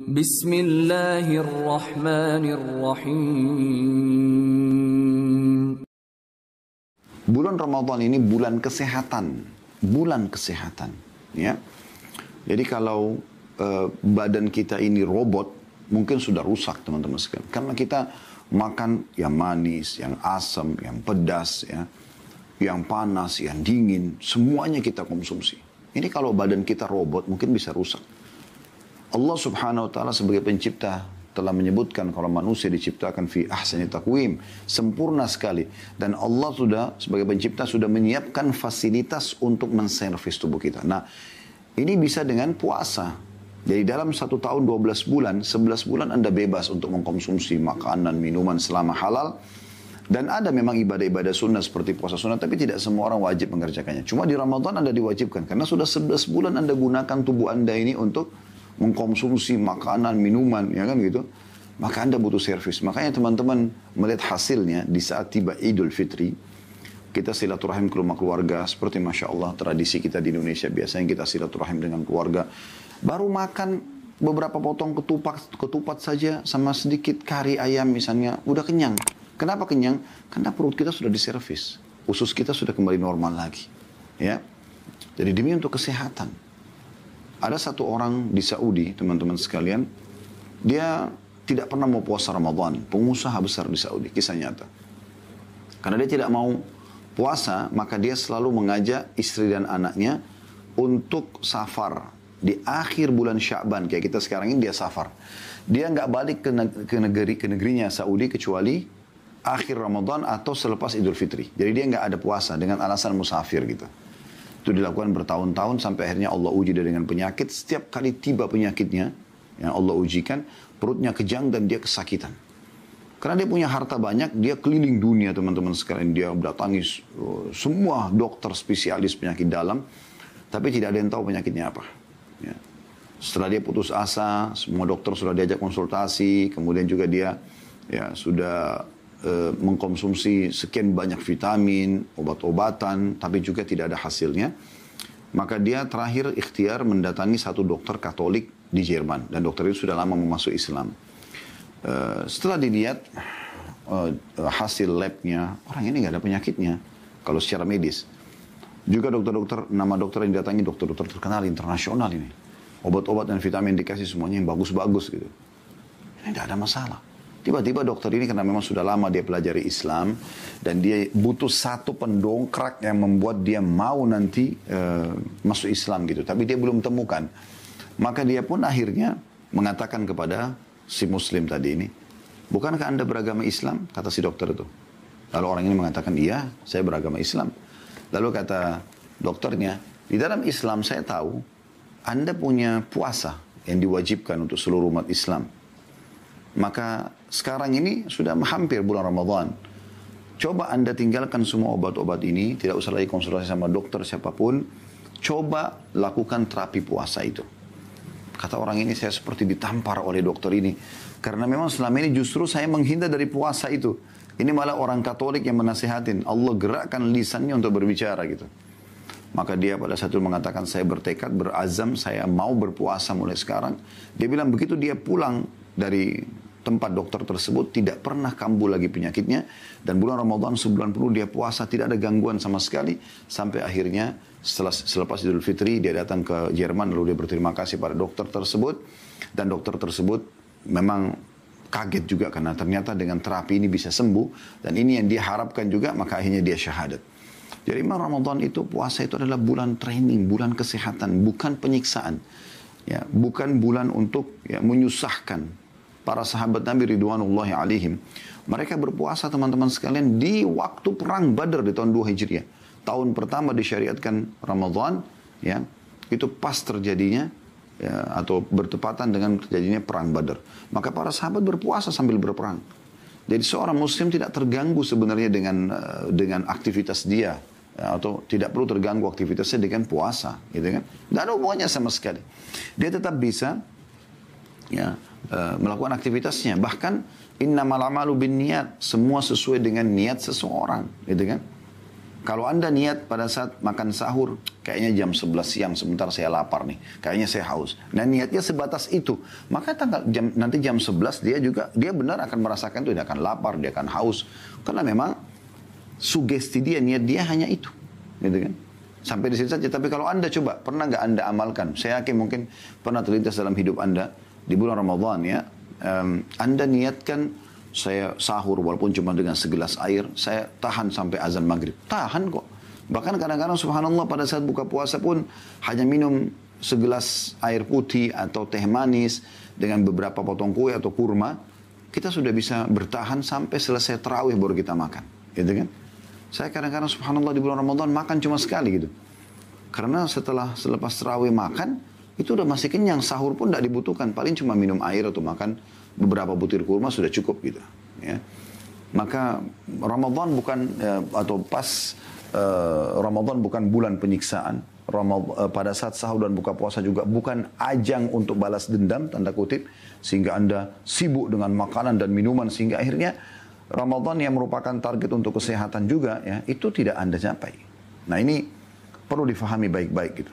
Bismillahirrahmanirrahim. Bulan Ramadan ini bulan kesehatan, ya. Jadi kalau badan kita ini robot, mungkin sudah rusak teman-teman sekalian. Karena kita makan yang manis, yang asam, yang pedas, ya, yang panas, yang dingin, semuanya kita konsumsi. Ini kalau badan kita robot, mungkin bisa rusak. Allah subhanahu wa ta'ala sebagai pencipta telah menyebutkan kalau manusia diciptakan fi ahsani taqwim, sempurna sekali. Dan Allah sudah sebagai pencipta sudah menyiapkan fasilitas untuk menservis tubuh kita. Nah, ini bisa dengan puasa. Jadi dalam 1 tahun 12 bulan, 11 bulan Anda bebas untuk mengkonsumsi makanan, minuman selama halal. Dan ada memang ibadah-ibadah sunnah seperti puasa sunnah, tapi tidak semua orang wajib mengerjakannya. Cuma di Ramadan Anda diwajibkan, karena sudah 11 bulan Anda gunakan tubuh Anda ini untuk mengkonsumsi makanan, minuman, ya kan gitu. Maka Anda butuh servis. Makanya teman-teman melihat hasilnya di saat tiba Idul Fitri, kita silaturahim ke rumah keluarga, seperti Masya Allah tradisi kita di Indonesia, biasanya kita silaturahim dengan keluarga. Baru makan beberapa potong ketupat saja sama sedikit kari ayam misalnya, udah kenyang. Kenapa kenyang? Karena perut kita sudah diservis. Usus kita sudah kembali normal lagi. Ya. Jadi demi untuk kesehatan. Ada satu orang di Saudi, teman-teman sekalian, dia tidak pernah mau puasa Ramadan. Pengusaha besar di Saudi, kisah nyata. Karena dia tidak mau puasa, maka dia selalu mengajak istri dan anaknya untuk safar. Di akhir bulan Sya'ban, kayak kita sekarang ini dia safar. Dia nggak balik ke negerinya Saudi kecuali akhir Ramadan atau selepas Idul Fitri. Jadi dia nggak ada puasa dengan alasan musafir gitu. Itu dilakukan bertahun-tahun sampai akhirnya Allah uji dia dengan penyakit. Setiap kali tiba penyakitnya yang Allah ujikan, perutnya kejang dan dia kesakitan. Karena dia punya harta banyak, dia keliling dunia teman-teman sekalian. Dia datangi semua dokter spesialis penyakit dalam, tapi tidak ada yang tahu penyakitnya apa. Ya. Setelah dia putus asa, semua dokter sudah diajak konsultasi, kemudian juga dia ya sudah mengkonsumsi sekian banyak vitamin, obat-obatan, tapi juga tidak ada hasilnya. Maka dia terakhir ikhtiar mendatangi satu dokter Katolik di Jerman. Dan dokter itu sudah lama masuk Islam. Setelah dilihat hasil labnya, orang ini nggak ada penyakitnya. Kalau secara medis. Juga dokter-dokter, nama dokter yang didatangi dokter-dokter terkenal internasional ini. Obat-obat dan vitamin dikasih semuanya yang bagus-bagus gitu. Ini tidak ada masalah. Tiba-tiba dokter ini karena memang sudah lama dia pelajari Islam dan dia butuh satu pendongkrak yang membuat dia mau nanti masuk Islam gitu. Tapi dia belum temukan. Maka dia pun akhirnya mengatakan kepada si Muslim tadi ini, bukankah Anda beragama Islam? Kata si dokter itu. Lalu orang ini mengatakan, iya saya beragama Islam. Lalu kata dokternya, di dalam Islam saya tahu Anda punya puasa yang diwajibkan untuk seluruh umat Islam. Maka sekarang ini sudah hampir bulan Ramadan. Coba Anda tinggalkan semua obat-obat ini. Tidak usah lagi konsultasi sama dokter siapapun. Coba lakukan terapi puasa itu. Kata orang ini, saya seperti ditampar oleh dokter ini. Karena memang selama ini justru saya menghindar dari puasa itu. Ini malah orang Katolik yang menasihatin. Allah gerakkan lisannya untuk berbicara gitu. Maka dia pada saat itu mengatakan, saya bertekad, berazam, saya mau berpuasa mulai sekarang. Dia bilang begitu dia pulang dari tempat dokter tersebut, tidak pernah kambuh lagi penyakitnya. Dan bulan Ramadan sebulan penuh dia puasa, tidak ada gangguan sama sekali. Sampai akhirnya selepas Idul Fitri dia datang ke Jerman, lalu dia berterima kasih pada dokter tersebut. Dan dokter tersebut memang kaget juga karena ternyata dengan terapi ini bisa sembuh. Dan ini yang dia harapkan juga, maka akhirnya dia syahadat. Jadi Ramadan itu, puasa itu adalah bulan training, bulan kesehatan, bukan penyiksaan. Ya, bukan bulan untuk ya, menyusahkan. Para sahabat Nabi Ridwanullahi alaihim, mereka berpuasa teman-teman sekalian di waktu perang Badar di tahun 2 Hijriah. Tahun pertama disyariatkan Ramadan, ya, itu pas terjadinya ya, atau bertepatan dengan terjadinya perang Badar. Maka para sahabat berpuasa sambil berperang. Jadi seorang muslim tidak terganggu sebenarnya dengan aktivitas dia, ya, atau tidak perlu terganggu aktivitasnya dengan puasa, gitu kan? Tidak ada hubungannya sama sekali. Dia tetap bisa ya, melakukan aktivitasnya. Bahkan innamal a'malu binniyat, semua sesuai dengan niat seseorang, gitu kan? Kalau Anda niat pada saat makan sahur, kayaknya jam 11 siang, sebentar saya lapar nih. Kayaknya saya haus. Nah niatnya sebatas itu. Maka nanti jam 11 dia benar akan merasakan itu. Dia akan lapar, dia akan haus. Karena memang sugesti dia, niat dia hanya itu. Gitu kan. Sampai di sini saja. Tapi kalau Anda coba, pernah nggak Anda amalkan? Saya yakin mungkin pernah terlintas dalam hidup Anda. Di bulan Ramadan ya. Anda niatkan, saya sahur walaupun cuma dengan segelas air, saya tahan sampai azan maghrib. Tahan kok. Bahkan kadang-kadang subhanallah pada saat buka puasa pun hanya minum segelas air putih atau teh manis dengan beberapa potong kue atau kurma, kita sudah bisa bertahan sampai selesai tarawih baru kita makan. Gitu kan? Saya kadang-kadang subhanallah di bulan Ramadan makan cuma sekali gitu. Karena selepas tarawih makan, itu udah masih kenyang, sahur pun tidak dibutuhkan. Paling cuma minum air atau makan beberapa butir kurma sudah cukup gitu. Ya. Maka Ramadan bukan atau pas Ramadan bukan bulan penyiksaan. Pada saat sahur dan buka puasa juga bukan ajang untuk balas dendam tanda kutip sehingga Anda sibuk dengan makanan dan minuman sehingga akhirnya Ramadan yang merupakan target untuk kesehatan juga ya itu tidak Anda capai. Nah ini perlu difahami baik-baik gitu.